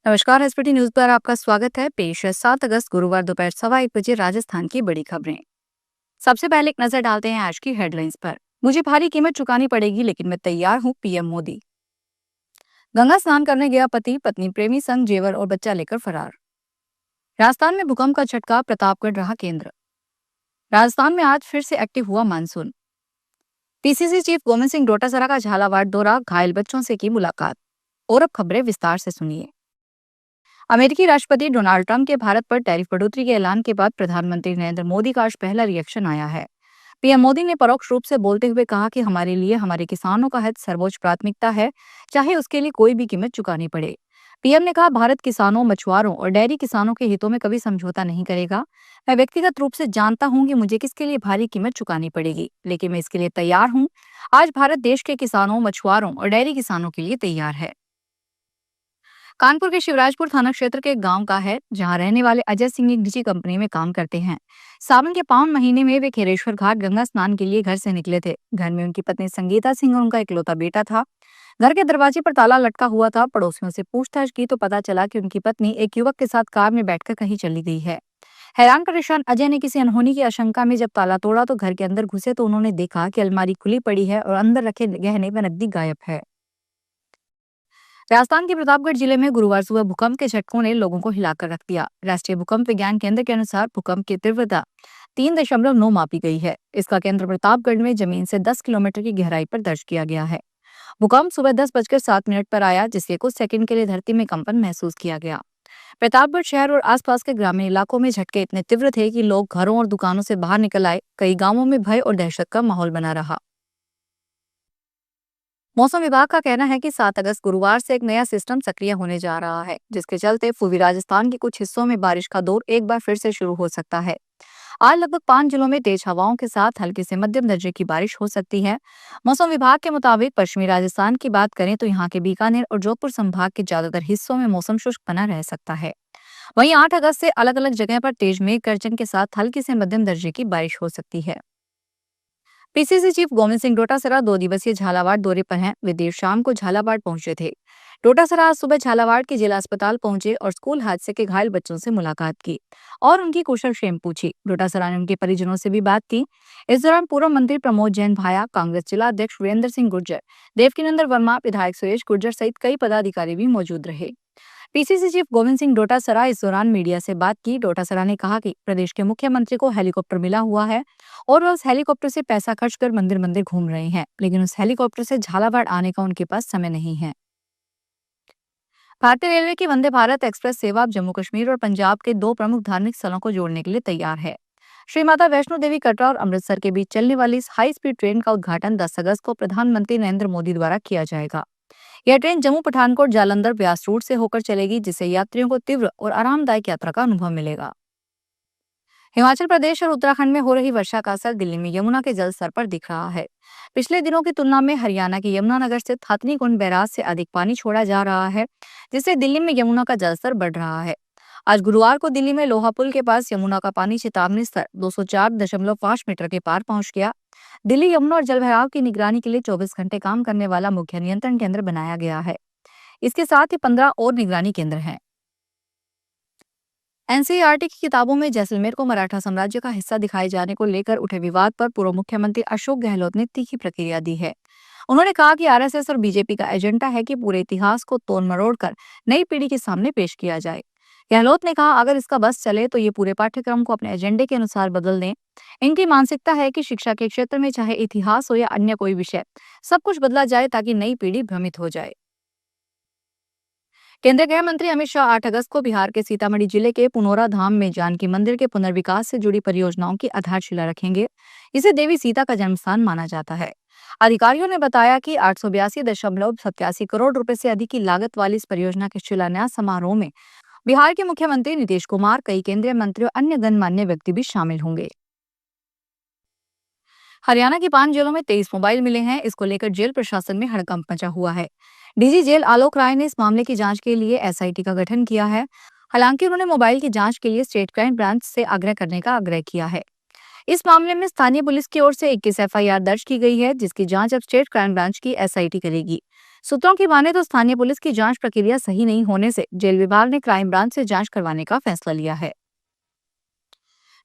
नमस्कार। SPT news पर आपका स्वागत है। पेश है 7 अगस्त गुरुवार दोपहर 1:15 राजस्थान की बड़ी खबरें। सबसे पहले एक नजर डालते हैं आज की हेडलाइंस पर। मुझे भारी कीमत चुकानी पड़ेगी लेकिन मैं तैयार हूं, पीएम मोदी। गंगा स्नान करने गया पति पत्नी प्रेमी संग जेवर और बच्चा लेकर फरार। राजस्थान में भूकंप का झटका, प्रतापगढ़ रहा केंद्र। राजस्थान में आज फिर से एक्टिव हुआ monsoon. PCC chief Govind Singh Dotasra का झालावाड़ दौरा, घायल बच्चों से की मुलाकात। और अब खबरें विस्तार से सुनिए। अमेरिकी राष्ट्रपति डोनाल्ड ट्रंप के भारत पर टैरिफ बढ़ोतरी के ऐलान के बाद प्रधानमंत्री नरेंद्र मोदी का आज पहला रिएक्शन आया है। पीएम मोदी ने परोक्ष रूप से बोलते हुए कहा कि हमारे लिए हमारे किसानों का हित सर्वोच्च प्राथमिकता है, चाहे उसके लिए कोई भी कीमत चुकानी पड़े। पीएम ने कहा, भारत किसानों, मछुआरों और डेयरी किसानों के हितों में कभी समझौता नहीं करेगा। मैं व्यक्तिगत रूप से जानता हूं कि मुझे किसके लिए भारी कीमत चुकानी पड़ेगी, लेकिन मैं इसके लिए तैयार हूं। आज भारत देश के किसानों, मछुआरों और डेयरी किसानों के लिए तैयार है। कानपुर के शिवराजपुर थाना क्षेत्र के गांव का है, जहां रहने वाले अजय सिंह एक निजी कंपनी में काम करते हैं। सावन के पावन महीने में वे खेरेश्वर घाट गंगा स्नान के लिए घर से निकले थे। घर में उनकी पत्नी संगीता सिंह और उनका इकलौता बेटा था। घर के दरवाजे पर ताला लटका हुआ था। पड़ोसियों से पूछताछ की तो पता चला कि उनकी पत्नी एक युवक के साथ कार में बैठकर कहीं चली गई है। हैरान परेशान अजय ने किसी अनहोनी की आशंका में जब ताला तोड़ा तो घर के अंदर घुसे तो उन्होंने देखा कि अलमारी खुली पड़ी है और अंदर रखे गहने व नकदी गायब है। राजस्थान के प्रतापगढ़ जिले में गुरुवार सुबह भूकंप के झटकों ने लोगों को हिलाकर रख दिया। राष्ट्रीय भूकंप विज्ञान केंद्र के अनुसार भूकंप की तीव्रता 3.9 मापी गई है। इसका केंद्र प्रतापगढ़ में जमीन से 10 किलोमीटर की गहराई पर दर्ज किया गया है। भूकंप सुबह 10:07 पर आया, जिसके कुछ सेकंड के लिए धरती में कंपन महसूस किया गया। प्रतापगढ़ शहर और आसपास के ग्रामीण इलाकों में झटके इतने तीव्र थे कि लोग घरों और दुकानों से बाहर निकल आए। कई गांवों में भय और दहशत का माहौल बना रहा। मौसम विभाग का कहना है कि 7 अगस्त गुरुवार से एक नया सिस्टम सक्रिय होने जा रहा है, जिसके चलते पूर्वी राजस्थान के कुछ हिस्सों में बारिश का दौर एक बार फिर से शुरू हो सकता है। आज लगभग 5 जिलों में तेज हवाओं के साथ हल्की से मध्यम दर्जे की बारिश हो सकती है। मौसम विभाग के मुताबिक पश्चिमी राजस्थान की बात करें तो यहाँ के बीकानेर और जोधपुर संभाग के ज्यादातर हिस्सों में मौसम शुष्क बना रह सकता है। वहीं 8 अगस्त से अलग अलग जगह पर तेज मेघ गर्जन के साथ हल्की से मध्यम दर्जे की बारिश हो सकती है। पीसीसी चीफ गोविंद सिंह डोटासरा 2 दिवसीय झालावाड़ दौरे पर हैं। वे देर शाम को झालावाड़ पहुंचे थे। डोटासरा आज सुबह झालावाड़ के जिला अस्पताल पहुंचे और स्कूल हादसे के घायल बच्चों से मुलाकात की और उनकी कुशलक्षेम पूछी। डोटासरा ने उनके परिजनों से भी बात की। इस दौरान पूर्व मंत्री प्रमोद जैन भाया, कांग्रेस जिला अध्यक्ष वीरेंद्र सिंह गुर्जर, देवकीनंदन वर्मा, विधायक सुरेश गुर्जर सहित कई पदाधिकारी भी मौजूद रहे। पीसीसी चीफ गोविंद सिंह डोटासरा इस दौरान मीडिया से बात की। डोटासरा ने कहा कि प्रदेश के मुख्यमंत्री को हेलीकॉप्टर मिला हुआ है और वह उस हेलीकॉप्टर से पैसा खर्च कर मंदिर मंदिर घूम रहे हैं, लेकिन उस हेलीकॉप्टर से झालावाड़ आने का उनके पास समय नहीं है। भारतीय रेलवे की वंदे भारत एक्सप्रेस सेवा अब जम्मू कश्मीर और पंजाब के 2 प्रमुख धार्मिक स्थलों को जोड़ने के लिए तैयार है। श्री माता वैष्णो देवी कटरा और अमृतसर के बीच चलने वाली इस हाई स्पीड ट्रेन का उद्घाटन 10 अगस्त को प्रधानमंत्री नरेंद्र मोदी द्वारा किया जाएगा। यह ट्रेन जम्मू पठानकोट जालंधर ब्यास रूट से होकर चलेगी, जिससे यात्रियों को तीव्र और आरामदायक यात्रा का अनुभव मिलेगा। हिमाचल प्रदेश और उत्तराखंड में हो रही वर्षा का असर दिल्ली में यमुना के जल स्तर पर दिख रहा है। पिछले दिनों की तुलना में हरियाणा के यमुनानगर स्थित हथनीकुंड बैराज से अधिक पानी छोड़ा जा रहा है, जिससे दिल्ली में यमुना का जलस्तर बढ़ रहा है। आज गुरुवार को दिल्ली में लोहा पुल के पास यमुना का पानी चेतावनी स्तर 204.5 मीटर के पार पहुंच गया। दिल्ली यमुना और जलभराव की निगरानी के लिए 24 घंटे काम करने वाला मुख्य नियंत्रण केंद्र बनाया गया है। इसके साथ ही 15 और निगरानी केंद्र हैं। एनसीईआरटी की किताबों में जैसलमेर को मराठा साम्राज्य का हिस्सा दिखाए जाने को लेकर उठे विवाद पर पूर्व मुख्यमंत्री अशोक गहलोत ने तीखी प्रतिक्रिया दी है। उन्होंने कहा कि आरएसएस और बीजेपी का एजेंडा है कि पूरे इतिहास को तोड़ मरोड़ कर नई पीढ़ी के सामने पेश किया जाए। गहलोत ने कहा, अगर इसका बस चले तो ये पूरे पाठ्यक्रम को अपने एजेंडे के अनुसार बदल दें। इनकी मानसिकता है कि शिक्षा के क्षेत्र में चाहे इतिहास हो या अन्य कोई विषय, सब कुछ बदला जाए ताकि नई पीढ़ी भ्रमित हो जाए। केंद्रीय गृह मंत्री अमित शाह 8 अगस्त को बिहार के सीतामढ़ी जिले के पुनौरा धाम में जानकी मंदिर के पुनर्विकास से जुड़ी परियोजनाओं की आधारशिला रखेंगे। इसे देवी सीता का जन्मस्थान माना जाता है। अधिकारियों ने बताया कि 882.87 करोड़ रुपए से अधिक की लागत वाली इस परियोजना के शिलान्यास समारोह में बिहार के मुख्यमंत्री नीतीश कुमार, कई केंद्रीय मंत्री और अन्य गणमान्य व्यक्ति भी शामिल होंगे। हरियाणा के 5 जेलों में 23 मोबाइल मिले हैं। इसको लेकर जेल प्रशासन में हड़कंप मचा हुआ है। डीजी जेल आलोक राय ने इस मामले की जांच के लिए एसआईटी का गठन किया है। हालांकि उन्होंने मोबाइल की जांच के लिए स्टेट क्राइम ब्रांच से आग्रह करने का आग्रह किया है। इस मामले में स्थानीय पुलिस की ओर से 21 एफआईआर दर्ज की गई है, जिसकी जांच अब स्टेट क्राइम ब्रांच की एसआईटी करेगी। सूत्रों की माने तो स्थानीय पुलिस की जांच प्रक्रिया सही नहीं होने से जेल विभाग ने क्राइम ब्रांच से जांच करवाने का फैसला लिया है।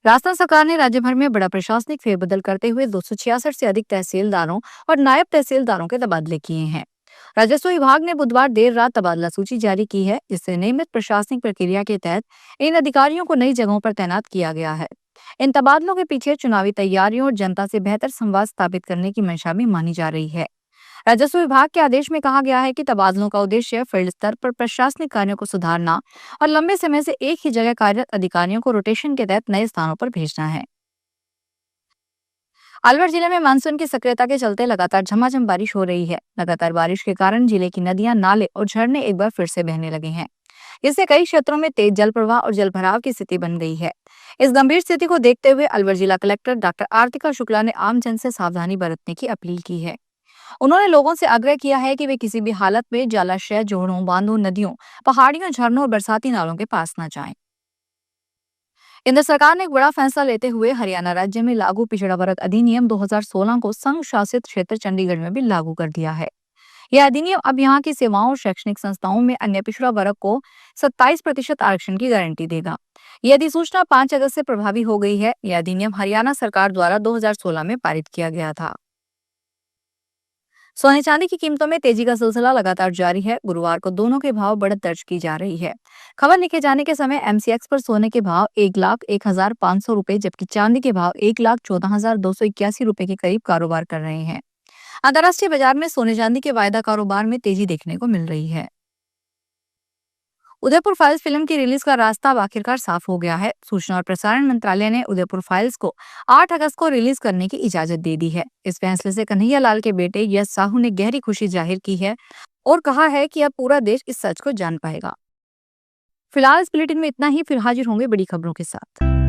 राजस्थान सरकार ने राज्य भर में बड़ा प्रशासनिक फेरबदल करते हुए 266 से अधिक तहसीलदारों और नायब तहसीलदारों के तबादले किए हैं। राजस्व विभाग ने बुधवार देर रात तबादला सूची जारी की है, जिससे नियमित प्रशासनिक प्रक्रिया के तहत इन अधिकारियों को नई जगहों पर तैनात किया गया है। इन तबादलों के पीछे चुनावी तैयारियों और जनता से बेहतर संवाद स्थापित करने की मंशा भी मानी जा रही है। राजस्व विभाग के आदेश में कहा गया है कि तबादलों का उद्देश्य फील्ड स्तर पर प्रशासनिक कार्यों को सुधारना और लंबे समय से एक ही जगह कार्यरत अधिकारियों को रोटेशन के तहत नए स्थानों पर भेजना है। अलवर जिले में मानसून की सक्रियता के चलते लगातार झमाझम बारिश हो रही है। लगातार बारिश के कारण जिले की नदियां, नाले और झरने एक बार फिर से बहने लगे हैं। इससे कई क्षेत्रों में तेज जल प्रवाह और जल भराव की स्थिति बन गई है। इस गंभीर स्थिति को देखते हुए अलवर जिला कलेक्टर डॉक्टर आरतिका शुक्ला ने आम जन से सावधानी बरतने की अपील की है। उन्होंने लोगों से आग्रह किया है कि वे किसी भी हालत में जलाशय, जोड़ों, बांधों, नदियों, पहाड़ियों, झरनों और बरसाती नालों के पास न जाएं। केंद्र सरकार ने एक बड़ा फैसला लेते हुए हरियाणा राज्य में लागू पिछड़ा वर्ग अधिनियम 2016 को संघ शासित क्षेत्र चंडीगढ़ में भी लागू कर दिया है। यह अधिनियम अब यहाँ की सेवाओं और शैक्षणिक संस्थाओं में अन्य पिछड़ा वर्ग को 27% आरक्षण की गारंटी देगा। यह अधिसूचना 5 अगस्त से प्रभावी हो गई है। यह अधिनियम हरियाणा सरकार द्वारा 2016 में पारित किया गया था। सोने चांदी की कीमतों में तेजी का सिलसिला लगातार जारी है। गुरुवार को दोनों के भाव बढ़त दर्ज की जा रही है। खबर लिखे जाने के समय एमसीएक्स पर सोने के भाव 1,01,500 रुपए, जबकि चांदी के भाव 1,14,281 रुपए के करीब कारोबार कर रहे हैं। अंतर्राष्ट्रीय बाजार में सोने चांदी के वायदा कारोबार में तेजी देखने को मिल रही है। उदयपुर फाइल्स फिल्म की रिलीज का रास्ता अब आखिरकार साफ हो गया है। सूचना और प्रसारण मंत्रालय ने उदयपुर फाइल्स को 8 अगस्त को रिलीज करने की इजाजत दे दी है। इस फैसले से कन्हैया लाल के बेटे यश साहू ने गहरी खुशी जाहिर की है और कहा है कि अब पूरा देश इस सच को जान पाएगा। फिलहाल इस बुलेटिन में इतना ही, फिर हाजिर होंगे बड़ी खबरों के साथ।